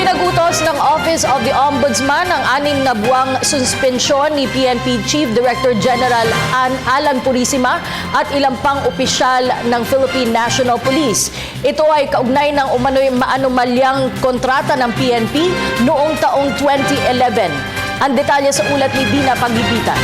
Ipinag-utos ng Office of the Ombudsman ang 6 na buwang suspensyon ni PNP Chief Director General Alan Purisima at ilang pang opisyal ng Philippine National Police. Ito ay kaugnay ng umano'y maanumalyang kontrata ng PNP noong taong 2011. Ang detalye sa ulat ni Dina Pagipitan.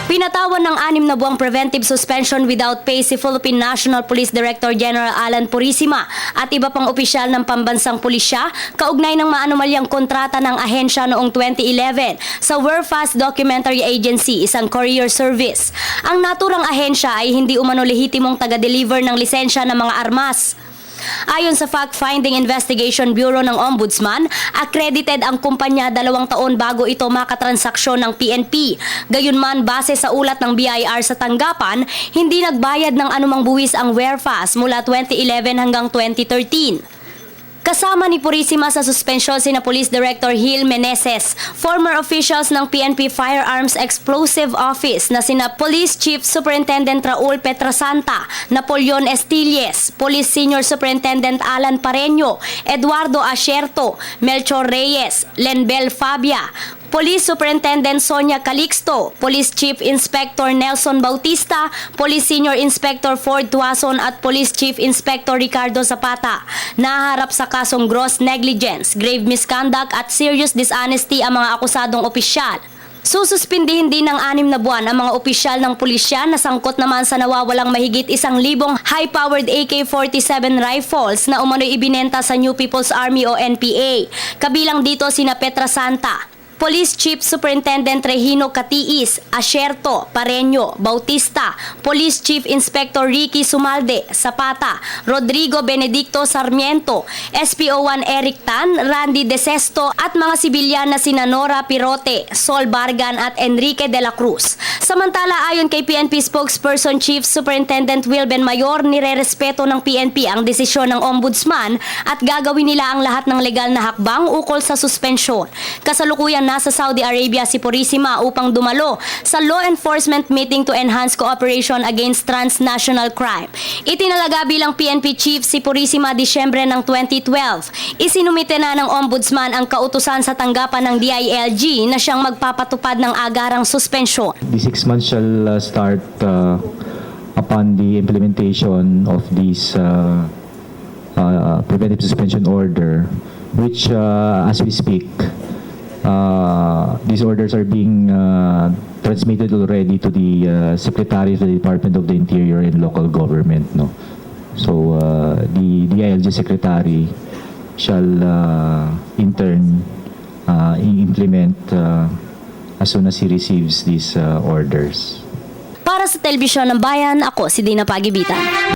Pinatawan ng 6 na buwang preventive suspension without pay si Philippine National Police Director General Alan Purisima at iba pang opisyal ng pambansang pulisya kaugnay ng maanumalyang kontrata ng ahensya noong 2011 sa Werfast Documentary Agency, isang courier service. Ang naturang ahensya ay hindi umano lehitimong taga-deliver ng lisensya ng mga armas. Ayon sa Fact-Finding Investigation Bureau ng Ombudsman, accredited ang kumpanya 2 taon bago ito makatransaksyon ng PNP. Gayunman, base sa ulat ng BIR sa tanggapan, hindi nagbayad ng anumang buwis ang Werfast mula 2011 hanggang 2013. Kasama ni Purisima sa suspensyon sina Police Director Gil Meneses, former officials ng PNP Firearms Explosive Office na sina Police Chief Superintendent Raul Petrasanta, Napoleon Estilles, Police Senior Superintendent Alan Pareño, Eduardo Asierto, Melchor Reyes, Lenbel Fabia, Police Superintendent Sonia Calixto, Police Chief Inspector Nelson Bautista, Police Senior Inspector Ford Tuason at Police Chief Inspector Ricardo Zapata. Naharap sa kasong gross negligence, grave misconduct at serious dishonesty ang mga akusadong opisyal. Sususpindihin din ng 6 na buwan ang mga opisyal ng pulisya na sangkot naman sa nawawalang mahigit 1,000 high-powered AK-47 rifles na umano'y ibinenta sa New People's Army o NPA. Kabilang dito sina Petrasanta, Police Chief Superintendent Regino Catiis, Asierto, Pareño, Bautista, Police Chief Inspector Ricky Sumalde, Zapata, Rodrigo Benedicto Sarmiento, SPO1 Eric Tan, Randy De Sesto at mga sibilyan na sina Nora Pirote, Sol Bargan at Enrique de la Cruz. Samantala, ayon kay PNP spokesperson Chief Superintendent Wilben Mayor, nirerespeto ng PNP ang desisyon ng Ombudsman at gagawin nila ang lahat ng legal na hakbang ukol sa suspensyon. Kasalukuyan nasa Saudi Arabia si Purisima upang dumalo sa law enforcement meeting to enhance cooperation against transnational crime. Itinalaga bilang PNP chief si Purisima Disyembre ng 2012. Isinumite na ng Ombudsman ang kautusan sa tanggapan ng DILG na siyang magpapatupad ng agarang suspensyon. The 6 months shall start upon the implementation of this preventive suspension order, which as we speak, these orders are being transmitted already to the Secretary of the Department of the Interior and Local Government. No? So the DILG Secretary shall in turn implement as soon as he receives these orders. Para sa Telebisyon ng Bayan, ako si Dina Pagibitan.